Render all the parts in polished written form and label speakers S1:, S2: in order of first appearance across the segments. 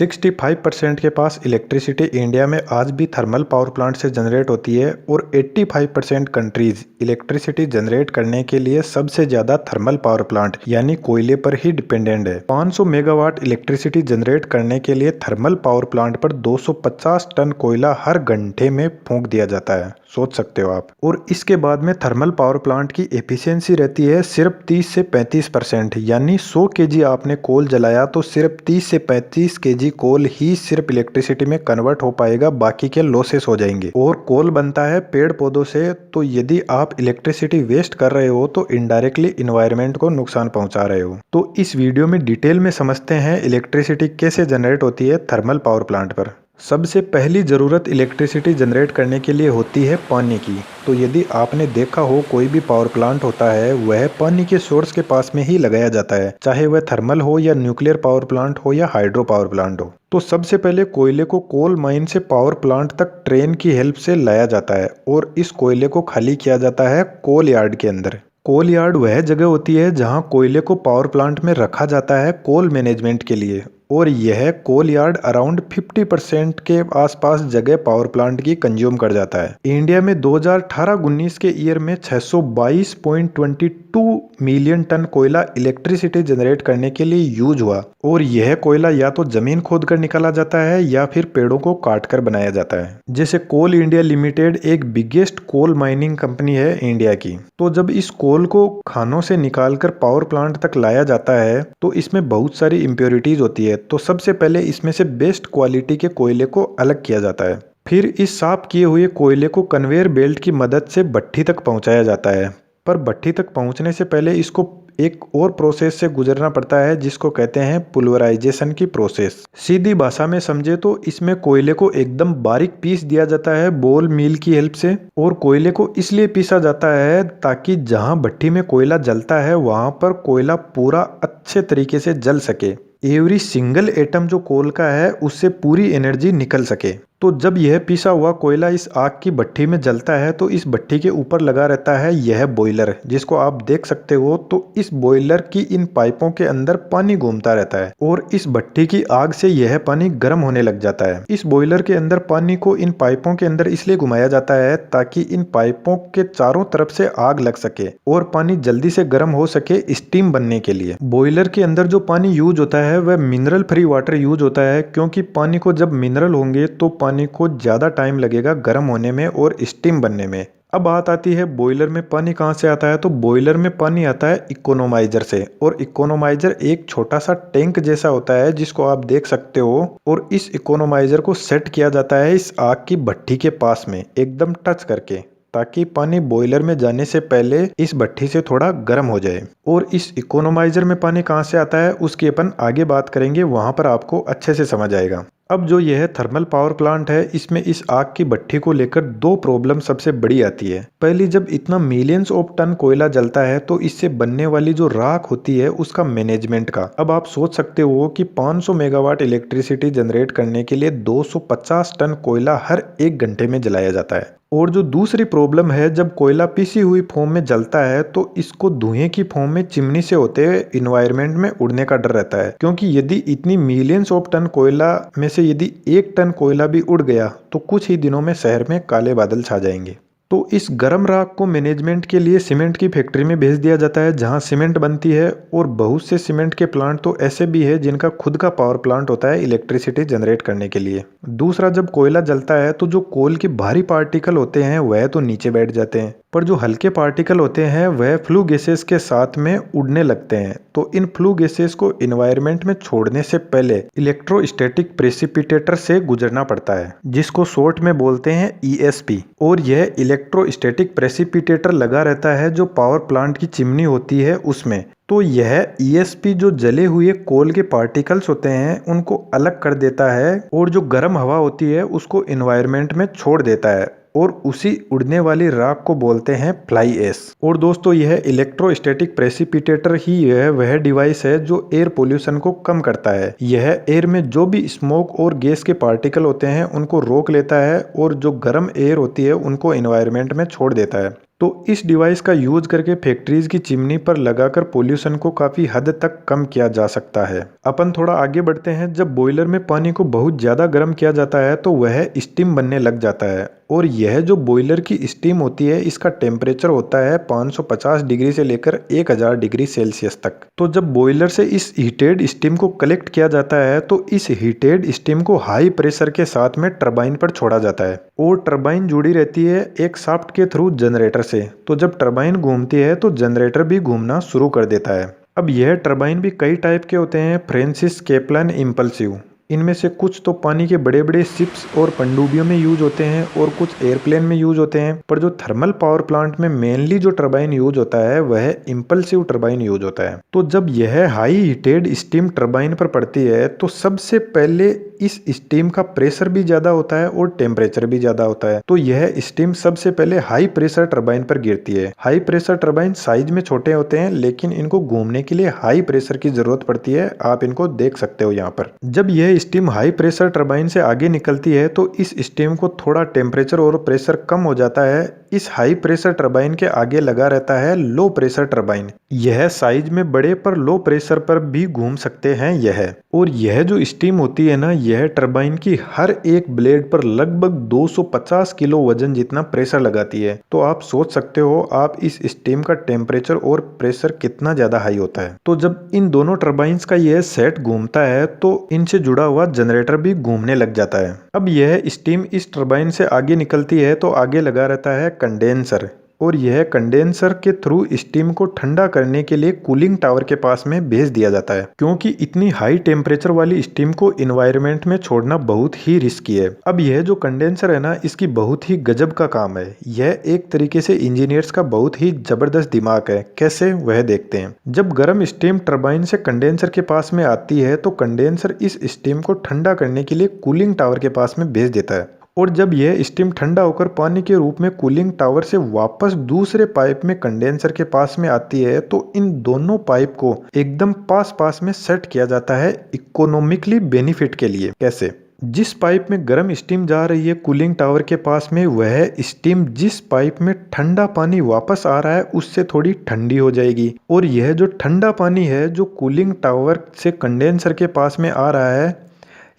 S1: 65% के पास electricity India में आज भी थर्मल पावर प्लांट से जनरेट होती है और 85% कंट्रीज इलेक्ट्रिसिटी जनरेट करने के लिए सबसे ज्यादा थर्मल पावर प्लांट यानी कोयले पर ही डिपेंडेंट है। 500 मेगावाट इलेक्ट्रिसिटी जनरेट करने के लिए थर्मल पावर प्लांट पर 250 टन कोयला हर घंटे में फूंक दिया जाता है, सोच सकते हो आप। और इसके बाद में थर्मल पावर प्लांट की एफिशिएंसी रहती है सिर्फ 30 से 35%, यानी 100 केजी आपने कोल जलाया तो सिर्फ 30 से 35 केजी कोल ही सिर्फ इलेक्ट्रिसिटी में कन्वर्ट हो पाएगा, बाकी के लॉसेस हो जाएंगे। और कोल बनता है पेड़ पौधों से, तो यदि आप इलेक्ट्रिसिटी वेस्ट कर रहे हो तो इनडायरेक्टली इन्वायरमेंट को नुकसान पहुंचा रहे हो। तो इस वीडियो में डिटेल में समझते हैं इलेक्ट्रिसिटी कैसे जनरेट होती है थर्मल पावर प्लांट पर। सबसे पहली ज़रूरत इलेक्ट्रिसिटी जनरेट करने के लिए होती है पानी की। तो यदि आपने देखा हो कोई भी पावर प्लांट होता है वह पानी के सोर्स के पास में ही लगाया जाता है, चाहे वह थर्मल हो या न्यूक्लियर पावर प्लांट हो या हाइड्रो पावर प्लांट हो। तो सबसे पहले कोयले को कोल माइन से पावर प्लांट तक ट्रेन की हेल्प से लाया जाता है और इस कोयले को खाली किया जाता है कोल यार्ड के अंदर। कोल यार्ड वह जगह होती है जहां कोयले को पावर प्लांट में रखा जाता है कोल मैनेजमेंट के लिए, और यह कोल यार्ड अराउंड 50% के आसपास जगह पावर प्लांट की कंज्यूम कर जाता है। इंडिया में 2018-19 के ईयर में 622.22 मिलियन टन कोयला इलेक्ट्रिसिटी जनरेट करने के लिए यूज हुआ, और यह कोयला या तो जमीन खोद कर निकाला जाता है या फिर पेड़ों को काट कर बनाया जाता है। जैसे कोल इंडिया लिमिटेड एक बिगेस्ट कोल माइनिंग कंपनी है इंडिया की। तो जब इस कोल को खानों से निकालकर पावर प्लांट तक लाया जाता है तो इसमें बहुत सारी इम्प्योरिटीज होती है। तो सबसे पहले इसमें से बेस्ट क्वालिटी के कोयले को अलग किया जाता है, फिर इस साफ किए हुए कोयले को कन्वेयर बेल्ट की मदद से भट्ठी तक पहुंचाया जाता है। पर भट्ठी तक पहुंचने से पहले इसको एक और प्रोसेस से गुजरना पड़ता है जिसको कहते हैं पुल्वराइजेशन की प्रोसेस। सीधी भाषा में समझे तो इसमें कोयले को एकदम बारीक पीस दिया जाता है बॉल मिल की हेल्प से। और कोयले को इसलिए पीसा जाता है ताकि जहां भट्ठी में कोयला जलता है वहां पर कोयला पूरा अच्छे तरीके से जल सके, एवरी सिंगल एटम जो कोल का है उससे पूरी एनर्जी निकल सके। तो जब यह पिसा हुआ कोयला इस आग की भट्ठी में जलता है तो इस भट्ठी के ऊपर लगा रहता है यह बॉयलर, जिसको आप देख सकते हो। तो इस बॉयलर की इन पाइपों के अंदर पानी घूमता रहता है और इस भट्ठी की आग से यह पानी गर्म होने लग जाता है। इस बॉयलर के अंदर पानी को इन पाइपों के अंदर इसलिए घुमाया जाता है ताकि इन पाइपों के चारों तरफ से आग लग सके और पानी जल्दी से गर्म हो सके स्टीम बनने के लिए। बॉयलर के अंदर जो पानी यूज होता है वह मिनरल फ्री वाटर यूज होता है, क्योंकि पानी को जब मिनरल होंगे तो पानी को ज्यादा टाइम लगेगा गर्म होने में और स्टीम बनने में। अब बात आती है बॉयलर में पानी कहां से आता है। तो बॉयलर में पानी आता है इकोनोमाइजर से, और इकोनोमाइजर एक छोटा सा टैंक जैसा होता है जिसको आप देख सकते हो। और इस इकोनोमाइजर को सेट किया जाता है इस आग की भट्ठी के पास में एकदम टच करके, ताकि पानी बॉयलर में जाने से पहले इस भट्ठी से थोड़ा गर्म हो जाए। और इस इकोनोमाइजर में पानी कहां से आता है उसकी अपन आगे बात करेंगे, वहां पर आपको अच्छे से समझ आएगा। अब जो यह थर्मल पावर प्लांट है इसमें इस आग की भट्ठी को लेकर दो प्रॉब्लम सबसे बड़ी आती है। पहली, जब इतना मिलियंस ऑफ टन कोयला जलता है तो इससे बनने वाली जो राख होती है उसका मैनेजमेंट का। अब आप सोच सकते हो कि 500 मेगावाट इलेक्ट्रिसिटी जनरेट करने के लिए 250 टन कोयला हर एक घंटे में जलाया जाता है। और जो दूसरी प्रॉब्लम है, जब कोयला पिसी हुई फॉर्म में जलता है तो इसको धुएं की फॉर्म में चिमनी से होते हुए इन्वायरमेंट में उड़ने का डर रहता है, क्योंकि यदि इतनी मिलियंस ऑफ टन कोयला में से यदि 1 टन कोयला भी उड़ गया तो कुछ ही दिनों में शहर में काले बादल छा जाएंगे। तो इस गर्म राख को मैनेजमेंट के लिए सीमेंट की फैक्ट्री में भेज दिया जाता है जहां सीमेंट बनती है। और बहुत से सीमेंट के प्लांट तो ऐसे भी है जिनका खुद का पावर प्लांट होता है इलेक्ट्रिसिटी जनरेट करने के लिए। दूसरा, जब कोयला जलता है तो जो कोल के भारी पार्टिकल होते हैं वह तो नीचे बैठ जाते हैं, पर जो हल्के पार्टिकल होते हैं वह फ्लू गैसेस के साथ में उड़ने लगते हैं। तो इन फ्लू गैसेस को एनवायरनमेंट में छोड़ने से पहले इलेक्ट्रोस्टैटिक प्रेसिपिटेटर से गुजरना पड़ता है, जिसको शॉर्ट में बोलते हैं ESP। और यह इलेक्ट्रोस्टैटिक प्रेसिपिटेटर लगा रहता है जो पावर प्लांट की चिमनी होती है उसमें। तो यह ESP जो जले हुए कोल के पार्टिकल्स होते हैं उनको अलग कर देता है और जो गर्म हवा होती है उसको एनवायरनमेंट में छोड़ देता है, और उसी उड़ने वाली राख को बोलते हैं फ्लाई ऐश। और दोस्तों, यह इलेक्ट्रोस्टैटिक प्रेसिपिटेटर ही यह वह डिवाइस है जो एयर पोल्यूशन को कम करता है। यह एयर में जो भी स्मोक और गैस के पार्टिकल होते हैं उनको रोक लेता है और जो गर्म एयर होती है उनको एनवायरनमेंट में छोड़ देता है। तो इस डिवाइस का यूज करके फैक्ट्रीज की चिमनी पर लगाकर पोल्यूशन को काफी हद तक कम किया जा सकता है। अपन थोड़ा आगे बढ़ते हैं। जब बॉयलर में पानी को बहुत ज्यादा गर्म किया जाता है तो वह स्टीम बनने लग जाता है, और यह जो बॉयलर की स्टीम होती है इसका टेम्परेचर होता है 550 डिग्री से लेकर 1000 डिग्री सेल्सियस तक। तो जब बॉयलर से इस हीटेड स्टीम को कलेक्ट किया जाता है तो इस हीटेड स्टीम को हाई प्रेशर के साथ में टरबाइन पर छोड़ा जाता है, और टरबाइन जुड़ी रहती है एक शाफ्ट के थ्रू जनरेटर से। तो जब टरबाइन घूमती है तो जनरेटर भी घूमना शुरू कर देता है। अब यह टरबाइन भी कई टाइप के होते हैं, फ्रांसिस, कैपलन, इम्पल्सिव। इनमें से कुछ तो पानी के बड़े बड़े शिप्स और पनडुब्बियों में यूज होते हैं और कुछ एयरप्लेन में यूज होते हैं, पर जो थर्मल पावर प्लांट में मेनली जो टरबाइन यूज होता है वह इम्पल्सिव टरबाइन यूज होता है। तो जब यह हाई हीटेड स्टीम टरबाइन पर पड़ती है तो सबसे पहले इस स्टीम का प्रेशर भी ज्यादा होता है और टेम्परेचर भी ज्यादा होता है। तो यह स्टीम सबसे पहले हाई प्रेशर टरबाइन पर गिरती है। हाई प्रेशर टरबाइन साइज में छोटे होते हैं, लेकिन इनको घूमने के लिए हाई प्रेशर की जरूरत पड़ती है। आप इनको देख सकते हो यहाँ पर। जब यह स्टीम हाई प्रेशर टरबाइन से आगे निकलती है तो इस स्टीम को थोड़ा टेम्परेचर और प्रेशर कम हो जाता है। इस हाई प्रेशर टरबाइन के आगे लगा रहता है लो प्रेशर टरबाइन। यह साइज में बड़े पर लो प्रेशर पर भी घूम सकते हैं यह। और यह जो स्टीम होती है ना, यह टरबाइन की हर एक ब्लेड पर लगभग 250 किलो वजन जितना प्रेशर लगाती है। तो आप सोच सकते हो आप इस स्टीम का टेम्परेचर और प्रेशर कितना ज्यादा हाई होता है। तो जब इन दोनों टरबाइंस का यह सेट घूमता है तो इनसे जुड़ा हुआ जनरेटर भी घूमने लग जाता है। अब यह स्टीम इस टरबाइन से आगे निकलती है तो आगे लगा रहता है कंडेंसर, और यह कंडेंसर के थ्रू स्टीम को ठंडा करने के लिए कूलिंग टावर के पास में भेज दिया जाता है, क्योंकि इतनी हाई टेम्परेचर वाली स्टीम को इन्वायरमेंट में छोड़ना बहुत ही रिस्की है। अब यह जो कंडेंसर है ना, इसकी बहुत ही गजब का काम है। यह एक तरीके से इंजीनियर्स का बहुत ही जबरदस्त दिमाग है। कैसे, वह देखते हैं। जब गर्म स्टीम टरबाइन से कंडेंसर के पास में आती है तो कंडेंसर इस स्टीम को ठंडा करने के लिए कूलिंग टावर के पास में भेज देता है, और जब यह स्टीम ठंडा होकर पानी के रूप में कूलिंग टावर से वापस दूसरे पाइप में कंडेंसर के पास में आती है तो इन दोनों पाइप को एकदम पास पास में सेट किया जाता है इकोनॉमिकली बेनिफिट के लिए। कैसे? जिस पाइप में गर्म स्टीम जा रही है कूलिंग टावर के पास में, वह स्टीम जिस पाइप में ठंडा पानी वापस आ रहा है उससे थोड़ी ठंडी हो जाएगी, और यह जो ठंडा पानी है जो कूलिंग टावर से कंडेंसर के पास में आ रहा है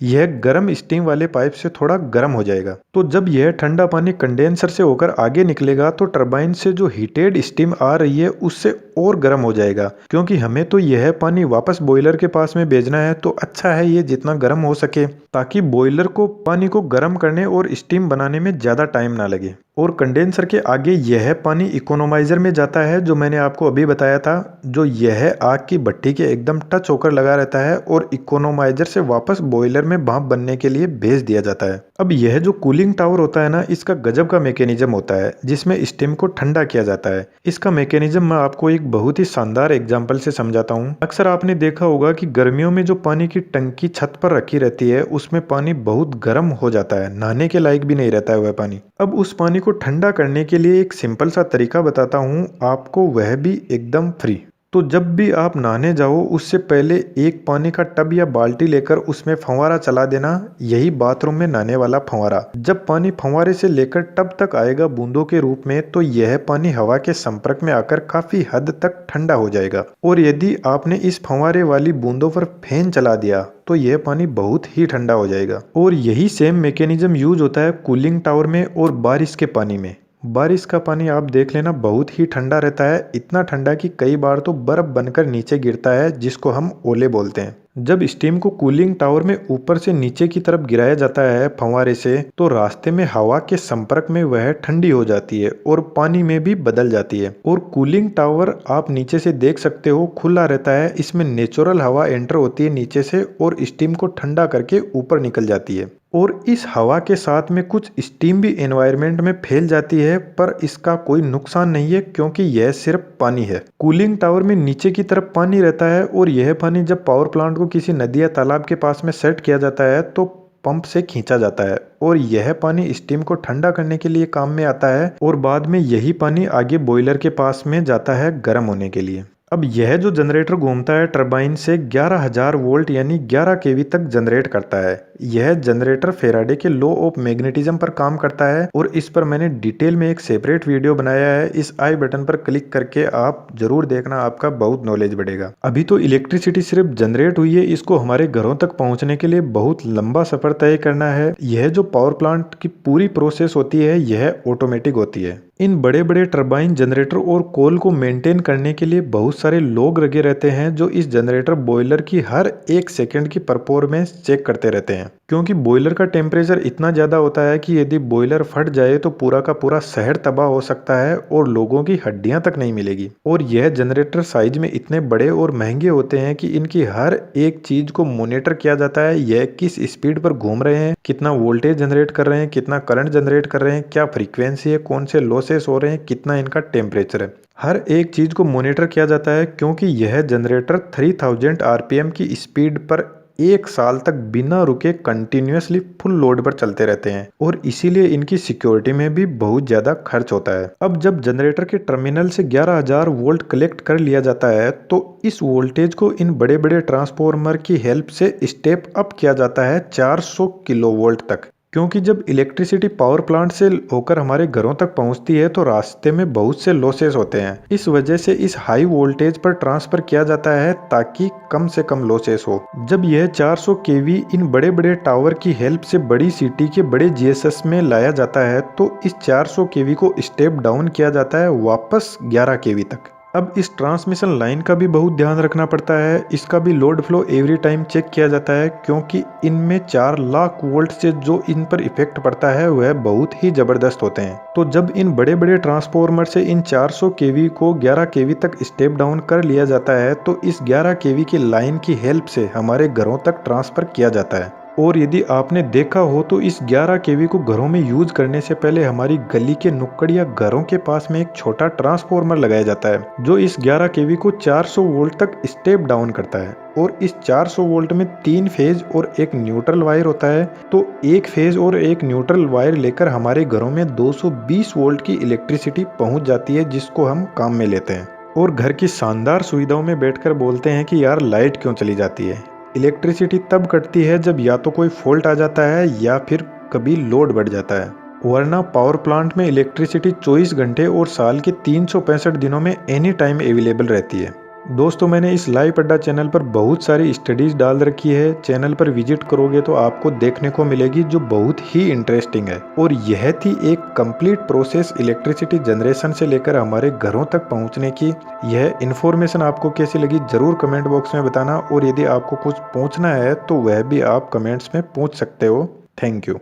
S1: यह गर्म स्टीम वाले पाइप से थोड़ा गर्म हो जाएगा। तो जब यह ठंडा पानी कंडेंसर से होकर आगे निकलेगा तो टरबाइन से जो हीटेड स्टीम आ रही है उससे और गर्म हो जाएगा, क्योंकि हमें तो यह पानी वापस बॉयलर के पास में भेजना है। तो अच्छा है ये जितना गर्म हो सके, ताकि बॉयलर को पानी को गर्म करने और स्टीम बनाने में ज्यादा टाइम ना लगे। और कंडेंसर के आगे यह पानी इकोनोमाइजर में जाता है, जो मैंने आपको अभी बताया था, जो यह आग की भट्टी के एकदम टच होकर लगा रहता है और इकोनोमाइजर से वापस बॉयलर में भाप बनने के लिए भेज दिया जाता है। अब यह जो कूलिंग टावर होता है ना, इसका गजब का मैकेनिज्म होता है जिसमें स्टीम को ठंडा किया जाता है। इसका मैकेनिज्म मैं आपको एक बहुत ही शानदार एग्जाम्पल से समझाता हूँ। अक्सर आपने देखा होगा कि गर्मियों में जो पानी की टंकी छत पर रखी रहती है उसमें पानी बहुत गर्म हो जाता है, नहाने के लायक भी नहीं रहता है वह पानी। अब उस पानी को ठंडा करने के लिए एक सिंपल सा तरीका बताता हूँ आपको, वह भी एकदम फ्री। तो जब भी आप नहाने जाओ उससे पहले एक पानी का टब या बाल्टी लेकर उसमें फंवारा चला देना, यही बाथरूम में नहाने वाला फंवारा। जब पानी फंवारे से लेकर टब तक आएगा बूंदों के रूप में, तो यह पानी हवा के संपर्क में आकर काफी हद तक ठंडा हो जाएगा। और यदि आपने इस फंवारे वाली बूंदों पर फैन चला दिया तो यह पानी बहुत ही ठंडा हो जाएगा। और यही सेम मैकेनिज्म यूज होता है कूलिंग टावर में और बारिश के पानी में। बारिश का पानी आप देख लेना बहुत ही ठंडा रहता है, इतना ठंडा कि कई बार तो बर्फ बनकर नीचे गिरता है, जिसको हम ओले बोलते हैं। जब स्टीम को कूलिंग टावर में ऊपर से नीचे की तरफ गिराया जाता है फंवारे से, तो रास्ते में हवा के संपर्क में वह ठंडी हो जाती है और पानी में भी बदल जाती है। और कूलिंग टावर आप नीचे से देख सकते हो खुला रहता है, इसमें नेचुरल हवा एंटर होती है नीचे से और स्टीम को ठंडा करके ऊपर निकल जाती है। और इस हवा के साथ में कुछ स्टीम भी एनवायरनमेंट में फैल जाती है, पर इसका कोई नुकसान नहीं है क्योंकि यह सिर्फ पानी है। कूलिंग टावर में नीचे की तरफ पानी रहता है और यह पानी जब पावर प्लांट को किसी नदी या तालाब के पास में सेट किया जाता है तो पंप से खींचा जाता है और यह पानी स्टीम को ठंडा करने के लिए काम में आता है, और बाद में यही पानी आगे बॉयलर के पास में जाता है गर्म होने के लिए। अब यह जो जनरेटर घूमता है टरबाइन से 11,000 वोल्ट यानी 11 केवी तक जनरेट करता है। यह जनरेटर फेराडे के लॉ ऑफ मैग्नेटिज्म पर काम करता है और इस पर मैंने डिटेल में एक सेपरेट वीडियो बनाया है। इस आई बटन पर क्लिक करके आप जरूर देखना, आपका बहुत नॉलेज बढ़ेगा। अभी तो इलेक्ट्रिसिटी सिर्फ जनरेट हुई है, इसको हमारे घरों तक पहुंचने के लिए बहुत लंबा सफर तय करना है। यह जो पावर प्लांट की पूरी प्रोसेस होती है यह ऑटोमेटिक होती है। इन बड़े बड़े टरबाइन जनरेटर और कोल को मेंटेन करने के लिए बहुत सारे लोग लगे रहते हैं जो इस जनरेटर बॉयलर की हर 1 सेकंड की परफॉर्मेंस चेक करते रहते हैं, क्योंकि बॉयलर का टेम्परेचर इतना ज़्यादा होता है कि यदि बॉयलर फट जाए तो पूरा का पूरा शहर तबाह हो सकता है और लोगों की हड्डियां तक नहीं मिलेगी। और यह जनरेटर साइज में इतने बड़े और महंगे होते हैं कि इनकी हर एक चीज को मॉनिटर किया जाता है। यह किस स्पीड पर घूम रहे हैं, कितना वोल्टेज जनरेट कर रहे हैं, कितना करंट जनरेट कर रहे हैं, क्या फ्रीक्वेंसी है, कौन से लॉसेस हो रहे हैं, कितना इनका टेम्परेचर है, हर एक चीज को मॉनिटर किया जाता है। क्योंकि यह जनरेटर 3000 आरपीएम की स्पीड पर 1 साल तक बिना रुके कंटिन्यूअसली फुल लोड पर चलते रहते हैं और इसीलिए इनकी सिक्योरिटी में भी बहुत ज्यादा खर्च होता है। अब जब जनरेटर के टर्मिनल से 11,000 वोल्ट कलेक्ट कर लिया जाता है तो इस वोल्टेज को इन बड़े बड़े ट्रांसफॉर्मर की हेल्प से स्टेप अप किया जाता है 400 किलो वोल्ट तक। क्योंकि जब इलेक्ट्रिसिटी पावर प्लांट से होकर हमारे घरों तक पहुंचती है तो रास्ते में बहुत से लॉसेस होते हैं। इस वजह से इस हाई वोल्टेज पर ट्रांसफर किया जाता है ताकि कम से कम लॉसेस हो। जब यह 400 केवी इन बड़े बड़े टावर की हेल्प से बड़ी सिटी के बड़े जीएसएस में लाया जाता है तो इस 400 केवी को स्टेप डाउन किया जाता है वापस 11 केवी तक। अब इस ट्रांसमिशन लाइन का भी बहुत ध्यान रखना पड़ता है। इसका भी load flow every time check किया जाता है क्योंकि इनमें 4 लाख वोल्ट से जो इन पर इफेक्ट पड़ता है वह बहुत ही जबरदस्त होते हैं। तो जब इन बड़े बड़े ट्रांसफॉर्मर से इन 400 केवी को 11 केवी तक स्टेप डाउन कर लिया जाता है तो इस 11 केवी की लाइन की हेल्प से हमारे घरों तक ट्रांसफर किया जाता है। और यदि आपने देखा हो तो इस 11 केवी को घरों में यूज करने से पहले हमारी गली के नुक्कड़ या घरों के पास में एक छोटा ट्रांसफॉर्मर लगाया जाता है जो इस 11 केवी को 400 वोल्ट तक स्टेप डाउन करता है। और इस 400 वोल्ट में 3 फेज और एक न्यूट्रल वायर होता है, तो एक फेज और एक न्यूट्रल वायर लेकर हमारे घरों में 220 वोल्ट की इलेक्ट्रिसिटी पहुंच जाती है जिसको हम काम में लेते हैं। और घर की शानदार सुविधाओं में बैठकर बोलते हैं कि यार लाइट क्यों चली जाती है। इलेक्ट्रिसिटी तब कटती है जब या तो कोई फॉल्ट आ जाता है या फिर कभी लोड बढ़ जाता है, वरना पावर प्लांट में इलेक्ट्रिसिटी 24 घंटे और साल के 365 दिनों में एनी टाइम अवेलेबल रहती है। दोस्तों, मैंने इस लाइव अड्डा चैनल पर बहुत सारी स्टडीज डाल रखी है। चैनल पर विजिट करोगे तो आपको देखने को मिलेगी जो बहुत ही इंटरेस्टिंग है। और यह थी एक कंप्लीट प्रोसेस इलेक्ट्रिसिटी जनरेशन से लेकर हमारे घरों तक पहुंचने की। यह इन्फॉर्मेशन आपको कैसी लगी जरूर कमेंट बॉक्स में बताना, और यदि आपको कुछ पूछना है तो वह भी आप कमेंट्स में पूछ सकते हो। Thank you.